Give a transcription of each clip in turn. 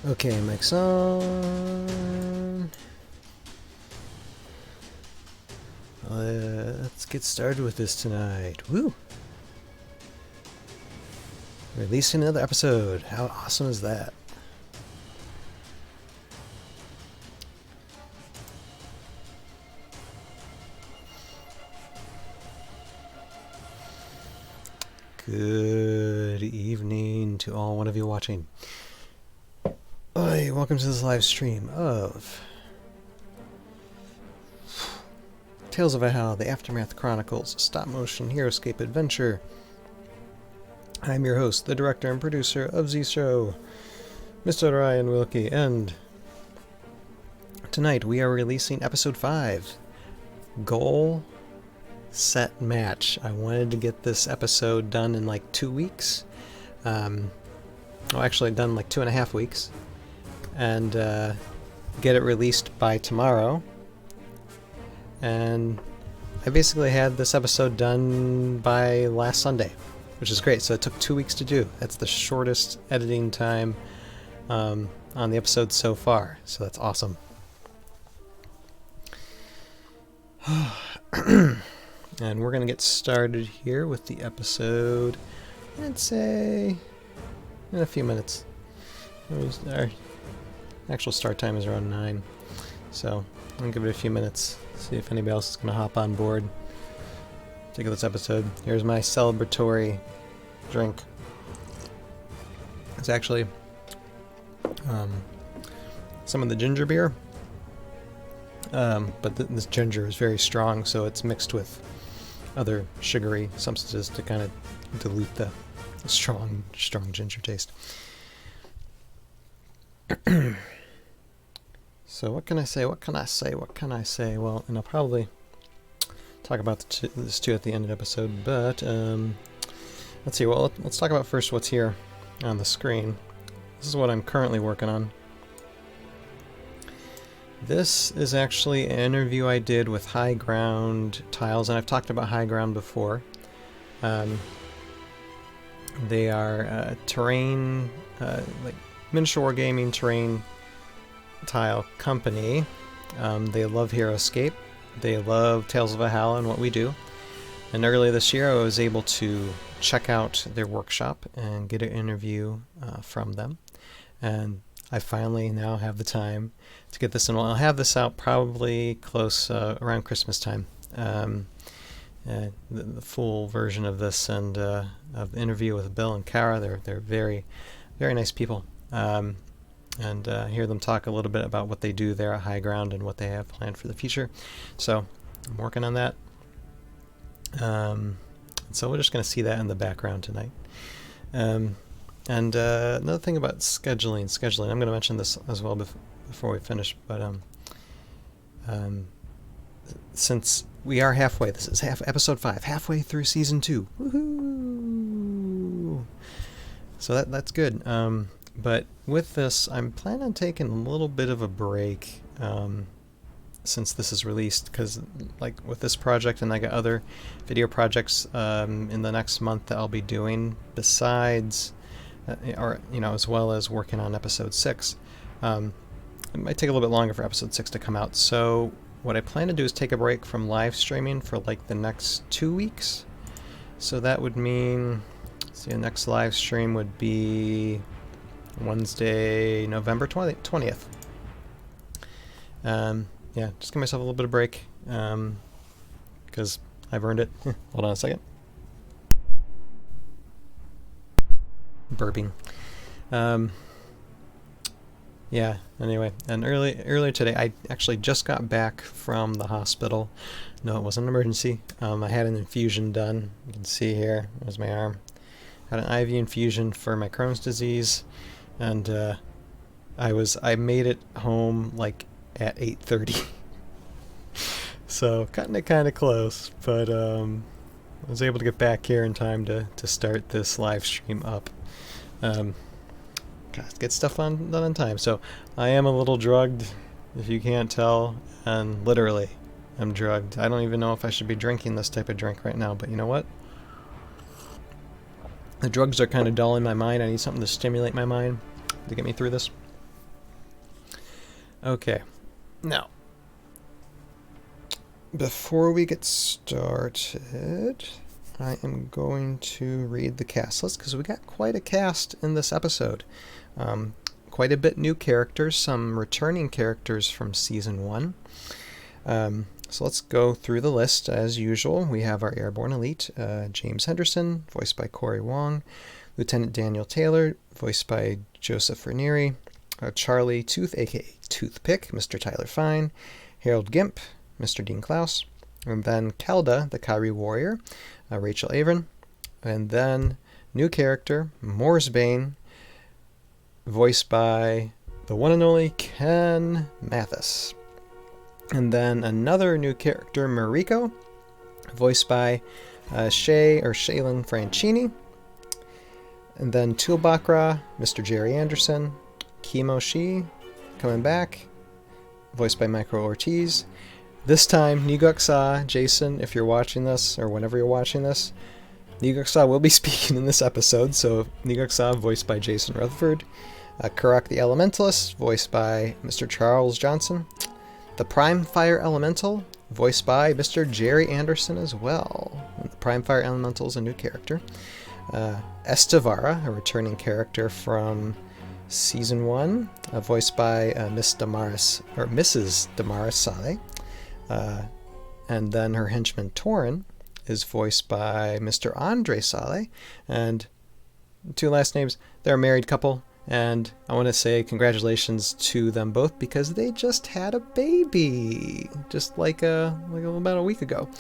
Okay, mic's on. Let's get started with this tonight. Woo! Releasing another episode. How awesome is that? Good evening to all one of you watching. Hi, welcome to this live stream of Tales of Valhalla, the Aftermath Chronicles, stop motion Heroescape adventure. I'm your host, the director and producer of Z Show, Mr. Ryan Wilkie, and tonight we are releasing episode 5, Goal Set Match. I wanted to get this episode done in like 2 weeks. Actually done like 2.5 weeks. And get it released by tomorrow. And I basically had this episode done by last Sunday, which is great. So it took 2 weeks to do. That's the shortest editing time on the episode so far. So that's awesome. And we're going to get started here with the episode, I'd say, in a few minutes. Our actual start time is around 9. So I'll give it a few minutes, see if anybody else is going to hop on board. Take this episode. Here's my celebratory drink. It's actually some of the ginger beer. But this ginger is very strong, so it's mixed with other sugary substances to kind of dilute the strong ginger taste. So what can I say? Well, and I'll probably talk about this too at the end of the episode, but let's see. Well, let's talk about first what's here on the screen. This is what I'm currently working on. This is actually an interview I did with High Ground Tiles, and I've talked about High Ground before. They are terrain, like miniature wargaming terrain tile company. They love Heroescape. They love Tales of Valhalla and what we do. And earlier this year I was able to check out their workshop and get an interview from them. And I finally now have the time to get this in. I'll have this out probably close around Christmas time. The full version of this and of the interview with Bill and Kara. They're very, very nice people. And hear them talk a little bit about what they do there at High Ground and what they have planned for the future. So I'm working on that. So we're just going to see that in the background tonight. And another thing about scheduling. I'm going to mention this as well before we finish. But since we are halfway, this is episode 5, halfway through season 2. Woohoo! So that's good. But with this, I'm planning on taking a little bit of a break since this is released, because like with this project, and I got other video projects in the next month that I'll be doing besides, as well as working on episode 6. It might take a little bit longer for episode 6 to come out. So what I plan to do is take a break from live streaming for like the next 2 weeks. So that would mean, the next live stream would be Wednesday, November 20th. Just give myself a little bit of break, because I've earned it. Hold on a second. Burping. Anyway, and earlier today, I actually just got back from the hospital. No, it wasn't an emergency. I had an infusion done. You can see here, there's my arm. Had an IV infusion for my Crohn's disease. And I made it home like at 8:30. So cutting it kind of close, but I was able to get back here in time to start this live stream up. Get stuff done on time. So I am a little drugged, if you can't tell, and literally I'm drugged. I don't even know if I should be drinking this type of drink right now, but you know what? The drugs are kind of dulling my mind. I need something to stimulate my mind to get me through this. Okay, now, before we get started, I am going to read the cast list because we got quite a cast in this episode. Quite a bit new characters, some returning characters from Season 1. So let's go through the list as usual. We have our Airborne Elite, James Henderson, voiced by Corey Wong, Lieutenant Daniel Taylor, voiced by Joseph Ranieri, Charlie Tooth, aka Toothpick, Mr. Tyler Fine, Harold Gimp, Mr. Dean Klaus, and then Kelda, the Kyrie Warrior, Rachel Avon, and then new character, Moorsbane, voiced by the one and only Ken Mathis. And then another new character, Mariko, voiced by Shaylin Franchini. And then Tulbakra, Mr. Jerry Anderson, Kimo Shi, coming back, voiced by Micro Ortiz. This time, Niguksa, Jason, if you're watching this, or whenever you're watching this, Niguksa will be speaking in this episode, so Niguksa, voiced by Jason Rutherford. Karak the Elementalist, voiced by Mr. Charles Johnson. The Prime Fire Elemental, voiced by Mr. Jerry Anderson as well. And the Prime Fire Elemental is a new character. Estavara, a returning character from Season 1, voiced by Mrs. Damaris Saleh. And then her henchman Torin is voiced by Mr. Andre Saleh. And two last names, they're a married couple. And I want to say congratulations to them both because they just had a baby just like about a week ago.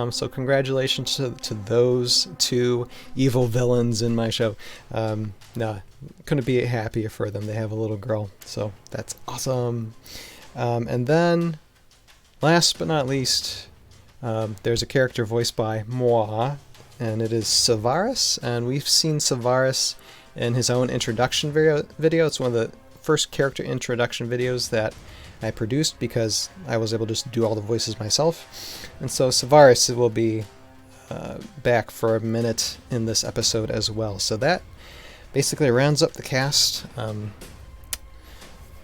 So congratulations to those two evil villains in my show. Couldn't be happier for them. They have a little girl, so that's awesome. And then, last but not least, there's a character voiced by moi, and it is Savaris. And we've seen Savaris in his own introduction video. It's one of the first character introduction videos that I produced because I was able to just do all the voices myself. And so Savaris will be back for a minute in this episode as well. So that basically rounds up the cast.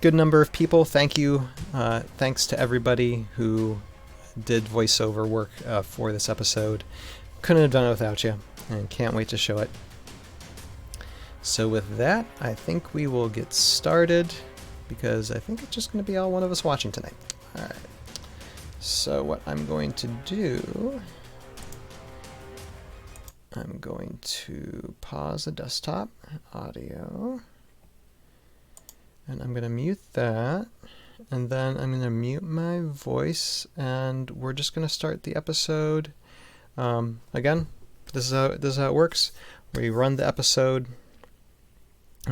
Good number of people. Thank you. Thanks to everybody who did voiceover work for this episode. Couldn't have done it without you, and can't wait to show it. So with that, I think we will get started because I think it's just going to be all one of us watching tonight. Alright. So what I'm going to do, I'm going to pause the desktop audio, and I'm going to mute that, and then I'm going to mute my voice, and we're just going to start the episode. Again, this is how it works. We run the episode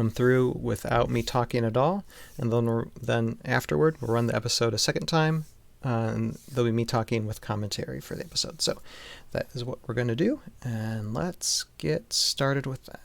through without me talking at all, and then afterward we'll run the episode a second time, and there'll be me talking with commentary for the episode. So that is what we're going to do, and let's get started with that.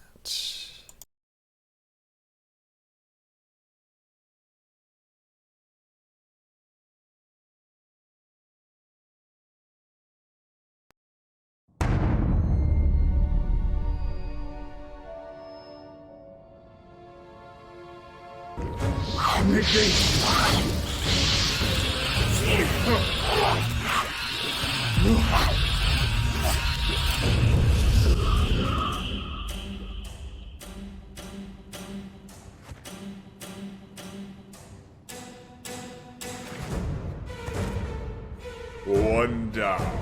One down.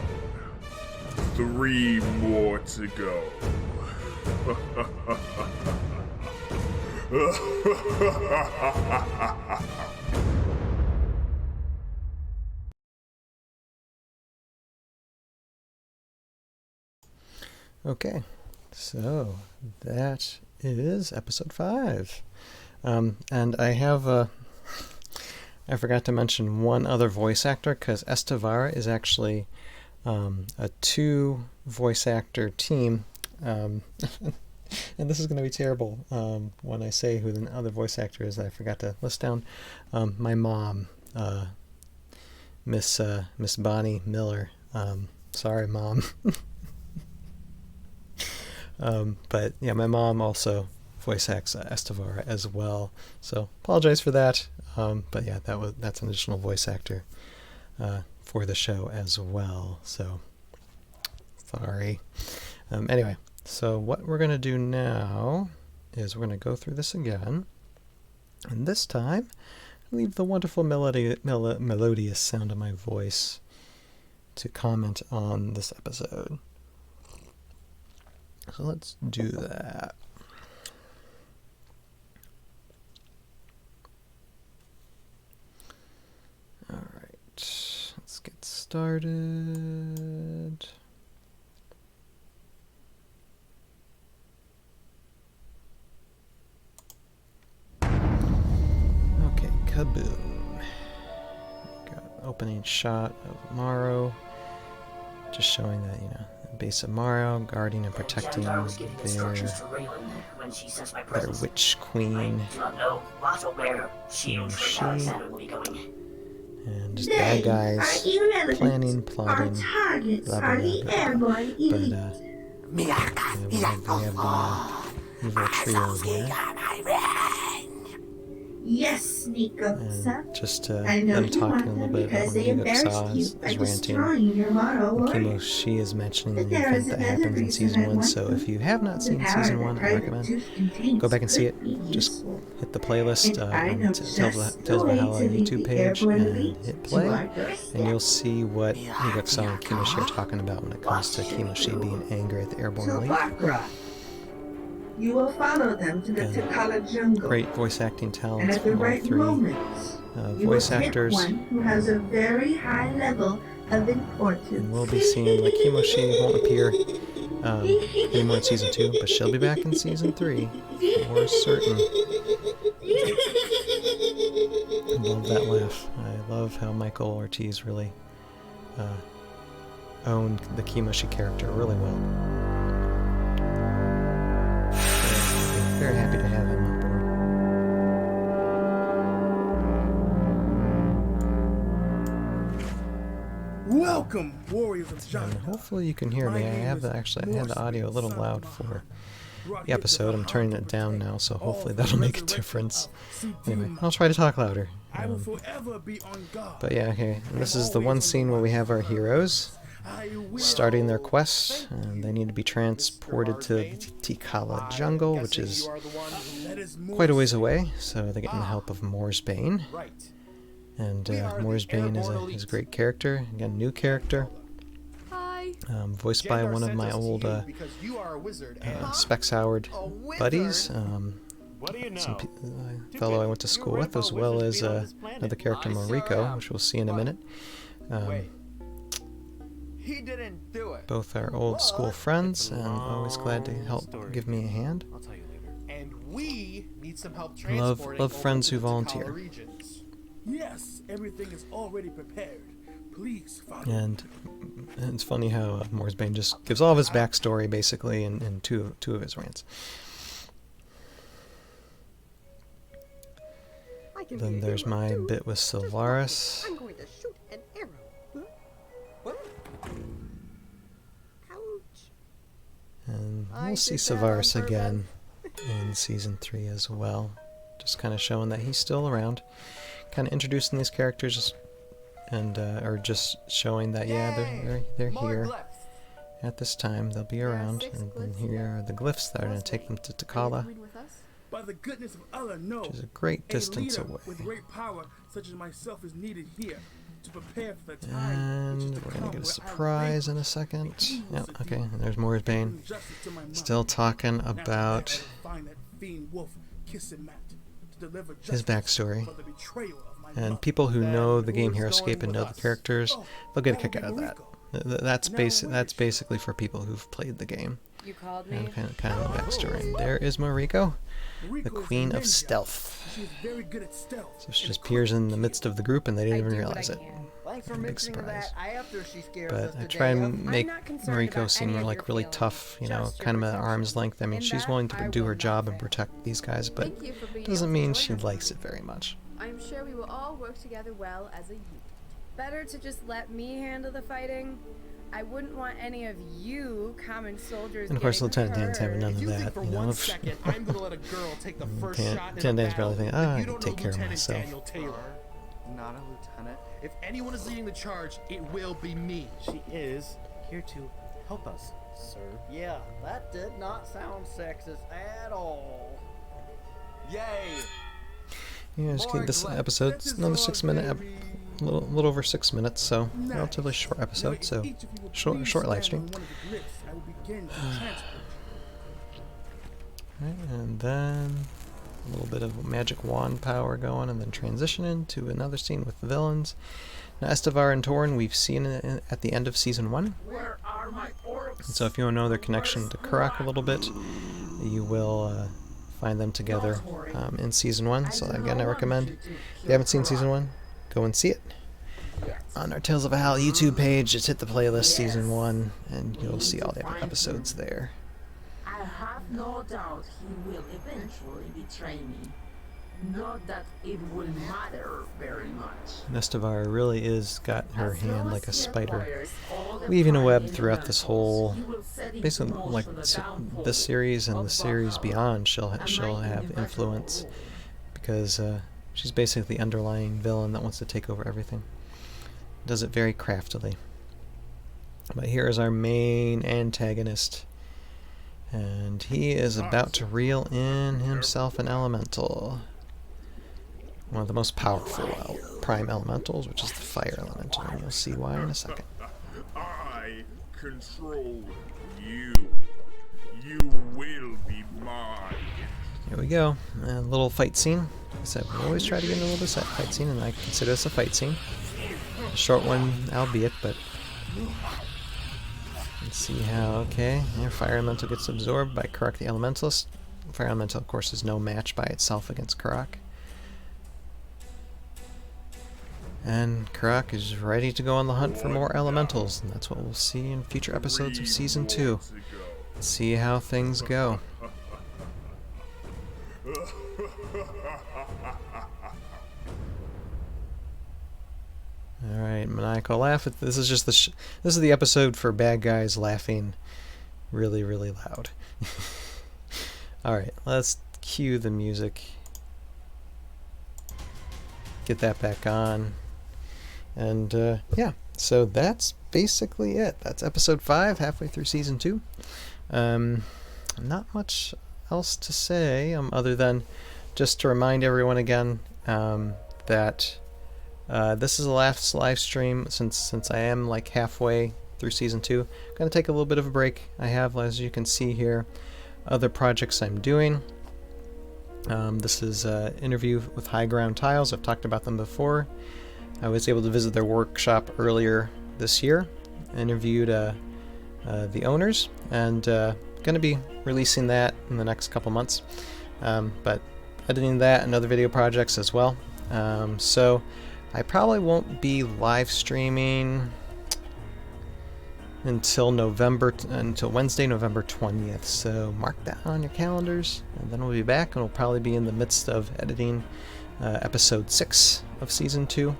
3 more to go. Okay, so that is episode 5. And I have I forgot to mention one other voice actor because Estavara is actually a 2 voice actor team. And this is going to be terrible when I say who the other voice actor is that I forgot to list down. My mom, Miss Bonnie Miller. Sorry, Mom. But yeah, my mom also voice acts Estavara as well. So apologize for that. But yeah, that's an additional voice actor for the show as well. So sorry. Anyway, so what we're gonna do now is we're gonna go through this again, and this time leave the wonderful melodious sound of my voice to comment on this episode. So let's do that. Alright, let's get started. Okay, kaboom. Got opening shot of Morrow. Just showing that, base of Morrow, guarding and protecting their witch queen, she, and just bad guys planning, plotting, blah blah blah. But we have the evil trio here. Yes, Nico-san. Just them talking a little bit about when Nico-san is ranting. Kimoshi is mentioning the event that happens in Season 1, so if you have not seen Season 1, I recommend go back and see it. Just hit the playlist on Tales of Valhalla YouTube page and hit play, and you'll see what Nico-san and Kimoshi are talking about when it comes to Kimoshi being angry at the airborne elite. You will follow them to the Takala jungle. Great voice acting talent and at the from all right three moments, voice actors. One who has a very high level of importance. And we'll be seeing like Kimoshi won't appear anymore in Season 2, but she'll be back in Season 3 for certain. I love that laugh. I love how Michael Ortiz really owned the Kimoshi character really well. Very happy to have him on board. Welcome, warriors of John. And hopefully you can hear me. I had the audio a little loud for the episode. I'm turning it down now, so hopefully that'll make a difference. Anyway, I'll try to talk louder. But yeah, okay. And this is the one scene where we have our heroes starting their quest, and they need to be transported to the Tikala jungle, which is quite a ways away, so they're getting the help of Moorsbane. And Moorsbane is a great character, again, new character, voiced by one of my old Specs-Howard buddies, fellow I went to school with, as well as another character, Mariko, which we'll see in a minute. He didn't do it. Both are old school friends, and always glad to help give me a hand. I'll tell you later. And we need some help Love friends who volunteer. Yes, everything is already prepared. Please follow. And it's funny how Moorsbane just gives all of his backstory basically in two of his rants. Then there's my bit with Sylvaris. I'm going to shoot an arrow. Ouch. And we'll see Sylvaris again in Season 3 as well. Just kind of showing that he's still around. Kind of introducing these characters and or just showing that, yeah, they're here at this time. They'll be around. And then here are the glyphs that are going to take them to Takala, By the goodness of Allah, no. which is a great distance away. With great power such as myself is needed here to prepare for the time. And we're gonna get a surprise in a second. Yeah, okay, and there's Moorsbane. Still talking about his backstory. And people who know the game Heroescape and know the characters, they'll get a kick out of that. That's basically for people who've played the game. You called me? And kind of the backstory. And there is Mariko, the Queen of Stealth. So she just appears in the midst of the group and they didn't even realize it. Big surprise. But I try and make Mariko seem like really tough, kind of at arm's length. I mean, she's willing to do her job and protect these guys, but doesn't mean she likes it very much. I'm sure we will all work together well as a unit. Better to just let me handle the fighting. I wouldn't want any of you common soldiers And of course, getting Lieutenant Dan's having none If of you think that. for You know, 1 second I'm gonna let a girl take the first shot in a Lieutenant Dan's battle, probably thinking, then I you can don't take know care of Lieutenant myself. Daniel Taylor. Not a lieutenant. If anyone is leading the charge, it will be me. She is here to help us, sir. Yeah, that did not sound sexist at all. Yay! Yeah, just keep this episode's another 6 minute, a little over 6 minutes, so relatively short episode, so short live stream. Right, and then a little bit of magic wand power going, and then transition into another scene with the villains. Now, Estevar and Torn, we've seen at the end of Season 1. And so if you want to know their connection to Karak a little bit, you will find them together in Season 1. So again, I recommend, if you haven't seen Season 1, go and see it. On our Tales of Valhalla YouTube page, just hit the playlist Season 1, and you'll see all the other episodes there. I have no doubt he will eventually betray me. Not that it will matter very much. Estevar really is got her hand like a spider, weaving a web throughout this whole, basically like this series and the series beyond. She'll have influence because she's basically the underlying villain that wants to take over everything. Does it very craftily. But here is our main antagonist, and he is about to reel in himself an elemental. One of the most powerful prime elementals, which is the fire elemental, and you'll see why in a second. I control you. You will be mine. Here we go. A little fight scene. Like I said, we always try to get in a little bit of fight scene, and I consider this a fight scene. A short one, albeit, but let's see how. Okay, yeah, fire elemental gets absorbed by Karak the Elementalist. Fire elemental, of course, is no match by itself against Karak. And Karak is ready to go on the hunt for more elementals, and that's what we'll see in future episodes of Season 2. Let's see how things go. Alright, maniacal laugh. This is just this is the episode for bad guys laughing really, really loud. Alright, let's cue the music. Get that back on. And yeah, so that's basically it. That's episode 5, halfway through season 2. Not much else to say other than just to remind everyone again that this is the last live stream since I am like halfway through season 2. I'm going to take a little bit of a break. I have, as you can see here, other projects I'm doing. This is an interview with High Ground Tiles. I've talked about them before. I was able to visit their workshop earlier this year. Interviewed the owners, and going to be releasing that in the next couple months. But editing that and other video projects as well. So I probably won't be live streaming until Wednesday, November 20th. So mark that on your calendars, and then we'll be back, and we'll probably be in the midst of editing episode 6 of season 2,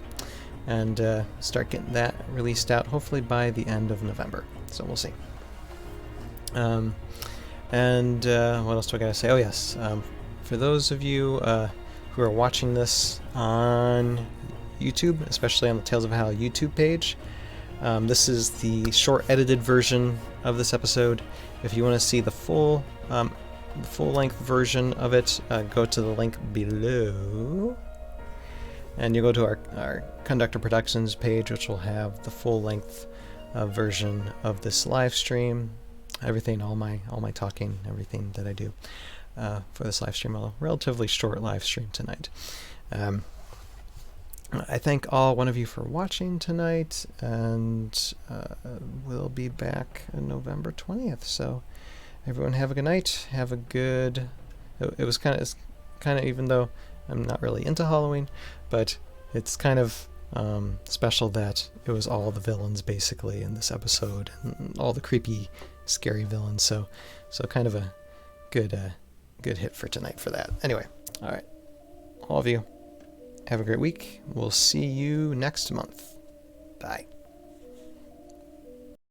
and start getting that released out hopefully by the end of November. So we'll see. And what else do I gotta say? Oh yes, for those of you who are watching this on YouTube, especially on the Tales of Valhalla YouTube page, this is the short edited version of this episode. If you want to see the full length version of it, go to the link below, and you go to our Conductor Productions page, which will have the full length version of this live stream. Everything, all my talking, everything that I do for this live stream. A relatively short live stream tonight. I thank all one of you for watching tonight, and we'll be back on November 20th. So everyone have a good night. Have a good. It was kind of, even though I'm not really into Halloween, but it's kind of special that it was all the villains basically in this episode, and all the creepy, scary villains. So kind of a good hit for tonight for that. Anyway, all right, all of you. Have a great week. We'll see you next month. Bye.